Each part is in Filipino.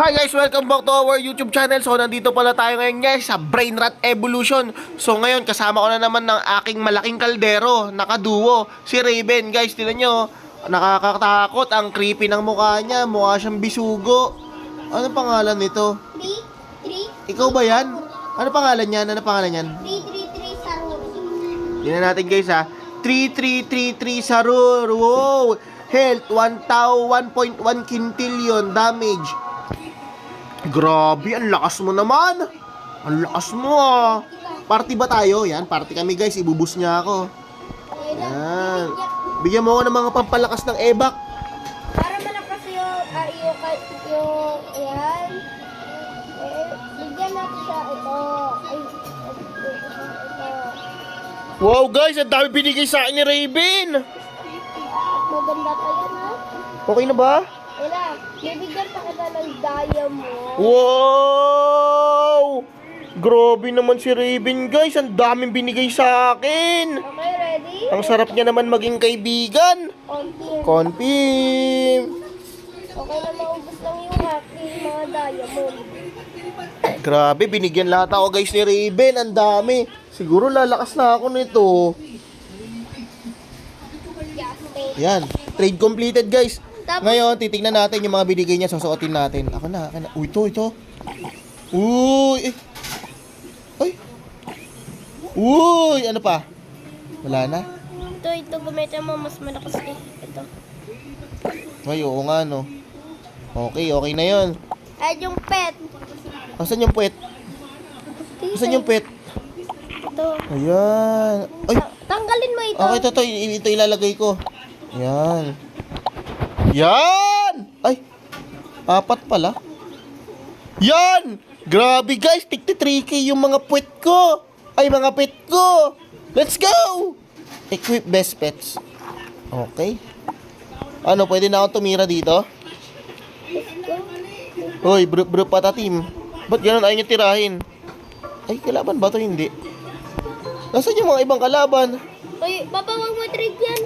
Hi guys! Welcome back to our YouTube channel. So nandito pala tayo ngayon guys sa Brainrot Evolution. So ngayon kasama ko na naman ng aking malaking kaldero, nakaduo, si Raven. Guys, tingnan nyo, nakakatakot, ang creepy ng mukha niya, mukha siyang bisugo. Ano pangalan nito? 333 Ikaw ba yan? Ano pangalan niyan? Ano pangalan niyan? 333 Sarur. Tingnan natin guys ha. 3333 Sarur. Wow! Health 1.1 quintillion damage. Grabe, ang lakas mo naman. Ang lakas mo ah. Party ba tayo? Yan, party kami guys. Ibubus niya ako. Yan. Bigyan mo ako ng mga pampalakas ng ebak. Para malakas yung ayan. Bigyan natin siya ito. Ay, ito. Wow guys, ang dami binigay sa akin ni Raven. Maganda pa yan ha. Okay na ba? Wala, bibigyan pa kita ng diamond. Wow! Grabe naman si Raven guys. Ang daming binigay sa akin. Okay, ready? Ang sarap niya naman maging kaibigan. Konti. Konpim. Okay na maubos lang yung aking mga diamond. Grabe, binigyan lahat ako guys ni Raven. Ang dami. Siguro lalakas na ako nito. Yan. Trade completed guys. Ngayon, titignan natin yung mga binigay niya. Susuotin natin. Ako na. Uy, ito. Uy. Ay. Uy. Ano pa? Wala na. Ito gamitin mo. Mas malakas eh. Ito. Ay, oo nga no. Okay na yun. Ay, yung pet. Asan yung pet? Asan yung pet? Ito. Ayan. Ay. Tanggalin mo ito. Okay, ito ilalagay ko. Yan. Yan! Ay, 4 pala. Yan! Grabe guys, tigti 3K yung mga pet ko. Ay, mga pet ko. Let's go! Equip best pets. Okay. Ano, pwede na akong tumira dito? Hoy, bro patatim. Ba't ganun ayaw nyo tirahin? Ay, kalaban ba to? Hindi. Nasaan yung mga ibang kalaban? Uy, Papa, wag mo trade yan.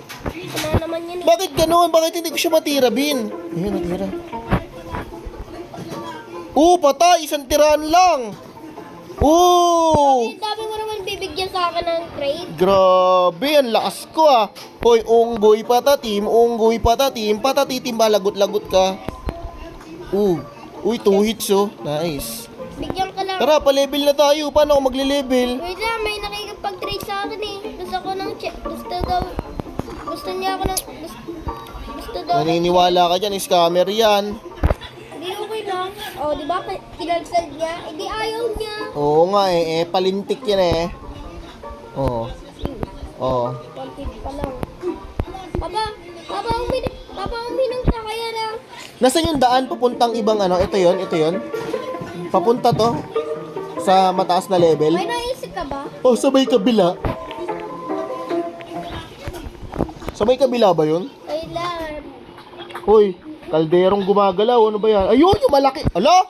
Ano naman yan eh. Bakit gano'n? Bakit hindi ko siya matira, Bin? Ayun, natira. Patay! Isang tiraan lang! Ang dami mo naman bibigyan sa akin ng trade. Grabe! Ang lakas ko ah! Hoy, unggoy patatim, patatitim ba? Lagot-lagot ka. Uy, 2 hits oh. Nice. Bigyan ka lang. Tara, pa-level na tayo. Paano ako magle-level? Wait lang, may nakikipag-trade sa akin eh. Gusto niya ako ng... Gusto daw. Naniniwala ka dyan, scammer yan. Hindi okay lang. Oh, di ba? Kinansel niya. Hindi ayaw niya. Oo nga palintik yan eh. Oo. 150 pa lang. Papa, uminom ka kaya na. Nasaan yung daan papuntang ibang ano? Ito yon. Papunta to sa mataas na level. May naisip ka ba? Oh, sa may kabila. Sa may kabila ba yun? Kailan? Hoy, kalderong gumagalaw. Ano ba yan? Ayun, yung malaki. Ala!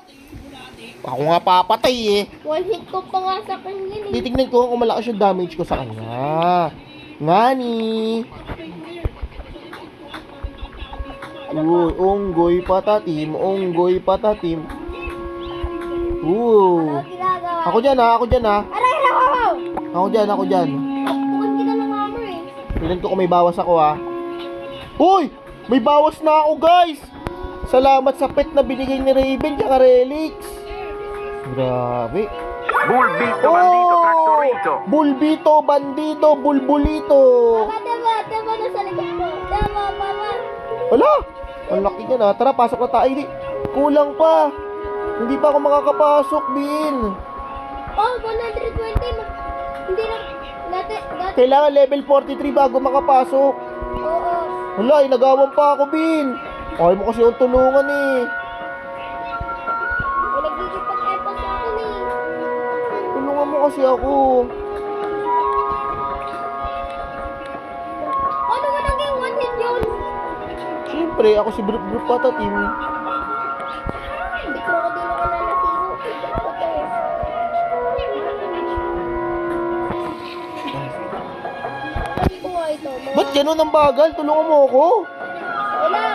Ako nga papatay eh. One hit ko pa nga sa kanya eh. Titignan ko kung malakas yung damage ko sa kanya. Ngani. Uy, unggoy patatim. Ano ginagawa? Ako dyan ha. Aray, wow! Ako dyan. Bukod kita ng hammer eh. Tignan ko kung may bawas ako ha. Uy! May bawas na ako guys! Salamat sa pet na binigay ni Raven kaya Relix. Grabe. Bulbito, bandito, traktorito. Bulbito, bandito, bulbulito. Tama, nasa likod mo. Tama, mama. Wala! Ang laki niya na. Tara, pasok na tayo. Kulang pa. Hindi pa ako makakapasok, Bin. Oh, 120. Hindi na. Dati. Kailangan level 43 bago makapasok. Oo. Wala, inagawan pa ako, Bin. Ayaw mo kasi yung tulungan eh. May nagigipag-epa sa akin eh. Tulungan mo kasi ako. Ano mo naging one hit yun? Siyempre, ako si Brup Patatim. Hindi ko ako din ako nanasigo. Okay. Ano ko nga ito? Ba't ganun ang bagal? Tulungan mo ako. Wala.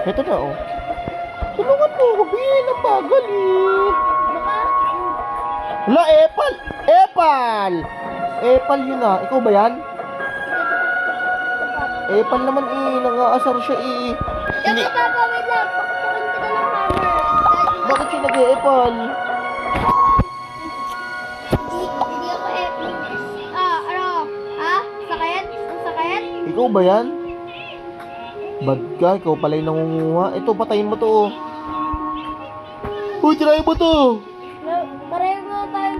Ito na, oh. Tulungan mo ako, Bin. Ang bagal, eh. Baka, Hala, Epal! Epal! Epal yun, ah. Ikaw ba yan? Epal naman, eh. Nangaasar siya, eh. Hindi. Yung papa, wait lang. Pakukukin kita ng hammer. Bakit siya nag-e-epal? Hindi ako ano? Ha? Sakit? Ang sakit? Ikaw ba yan? Bad ka, ikaw pala yung nangunguha. Ito, patayin mo to, oh. Uy, tirahin mo to! Pareho nga tayo.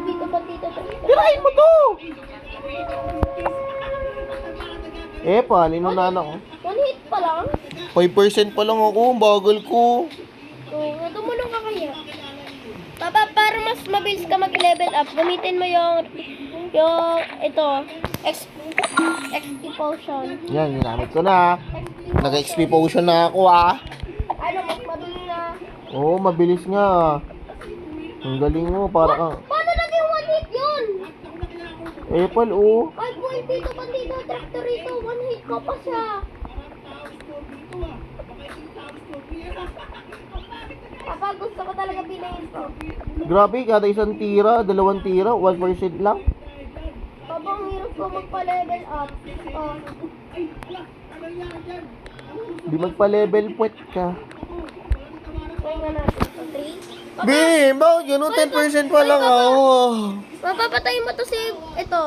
Dito pa dito. Tirahin mo to! Epal, inunana ko. 1 hit pa lang? 5% pa lang ako, ang bagal ko. Tumulong ka kaya. Papa, para mas mabilis ka mag-level up, gamitin mo yung ito, XP potion. Yan, ginamit ko na. Nag-XP potion na ako, ah. Ano, mas mabilis na. Oo, mabilis nga. Ang galing mo, para kang... Paano naging 1 hit yun? Epal, oh. Ay, boy, dito pa dito, tractor ito, 1 hit ko pa siya. Papa, gusto ko talaga pinayin to. Grabe, kada isang tira, 2 tira, 1% lang. Papa, ang hirap ko magpa-level up. Oh. Di magpa-level puwet ka. Try nga natin. So, 3. Papa, Bim, bakit ganun? 10% pa lang ako. mapapatay mo to si, ito,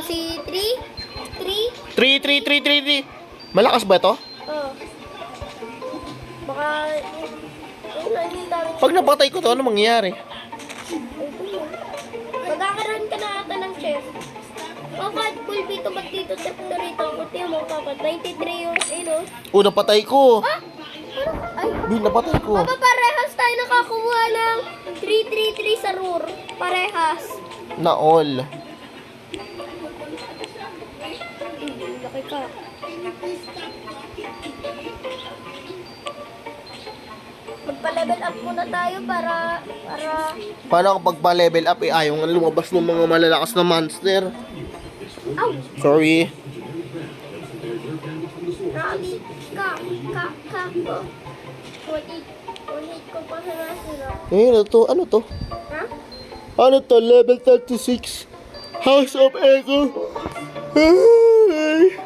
si 3. 3. Malakas ba to? Oh. Baka, yung dami. Pag napatay ko to, ano mangyayari? Magkakaroon ka na ata ng chest. Papa, pulpito ba't dito tractor ito? Kunti mo, Papa. 93 yung, Oh, napatay ko. Ah! Ay, Bim, napatay ko. Papa, parehas tayo nakakuha ng 333 sa roar. Parehas. Na all. Laki ka. Magpa-level up muna tayo para... Paano kapag pa-level up, ayaw nga lumabas ng mga malalakas na monster. Ow! Sorry. Rally ka ko. 48 ko pa sa nasira. Ano to? Ano to? Ha? Ano to? Level 36. House of Echo. Ay.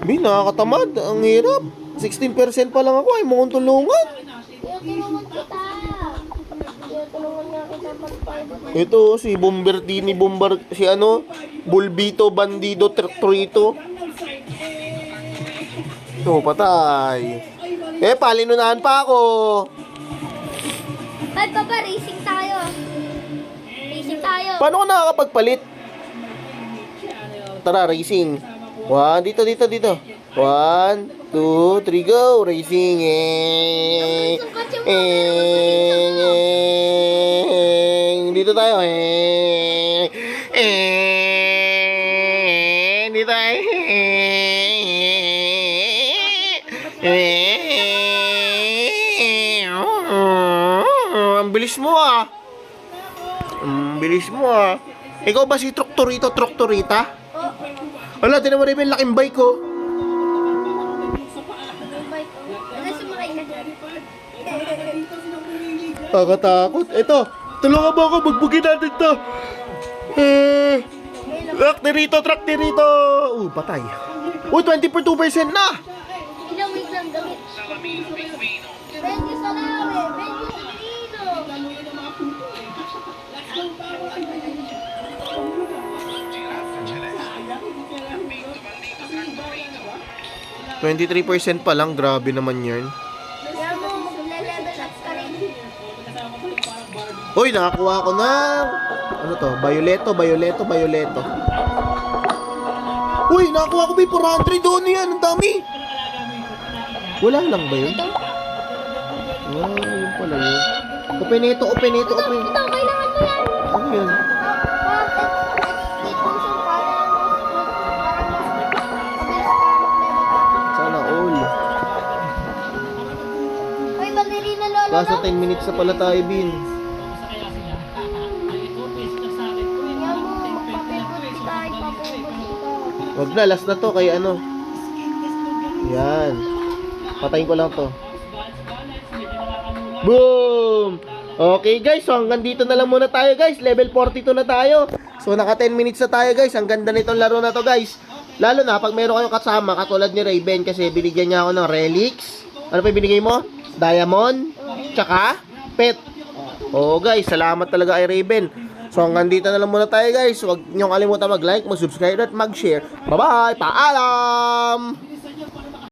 Bin, nakakatamad. Ang hirap. 16% pa lang ako. Ay, mo kong tulungan. Tinutulungan kita. Tinutulungan nga kita pag-fight. Ito, si Bombertini, si ano, Bulbito, Bandido, Trito. Ito, patay. Palinunahan pa ako. Ay, Papa, racing tayo. Racing tayo. Paano ko nakakapagpalit? Tara, racing. Dito. 1, 2, 3, go! Racing! Dito tayo. Dito tayo. Ang bilis mo, ah. Ang bilis mo, ah. Ikaw ba si Troktorita? Wala, tinan mo rin yung laking bike ko. Sumakay ka dyan. Nakakatakot. Ito, tulungan mo ako, bugbugin natin to. Traktirito. Patay. 22% na. Ilang week lang gamit. Benji sa namin. Benji sa Lino. 23% pa lang, grabe naman yun. Kaya mo, magle-level up ka rin. Uy, nakakuha ko ng... Ano to? Violeto. Uy, nakakuha ko ba 400 doon yan? Ang dami. Wala lang ba yun? Ito, Yun pala yun. Open ito. ito, kailangan mo yan. Ano yun? Sana all. Ay, battery na lolo. Kaso 10 minutes na pala tayo, Bin. Kaya mo, magpapipot tayo, papunta. Wag na, last na to kay ano. Yan. Patayin ko lang to. Boom! Okay guys, so hanggang dito na lang muna tayo guys. Level 42 na tayo. So naka 10 minutes na tayo guys. Ang ganda nitong laro na to guys. Lalo na pag meron kayong kasama katulad ni Raven kasi binigyan niya ako ng relics. Ano pa yung binigay mo? Diamond? Tsaka? Pet. Oo guys, salamat talaga kay Raven. So hanggang dito na lang muna tayo guys. Huwag niyong kalimutan mag-like, mag-subscribe at mag-share. Bye-bye! Paalam!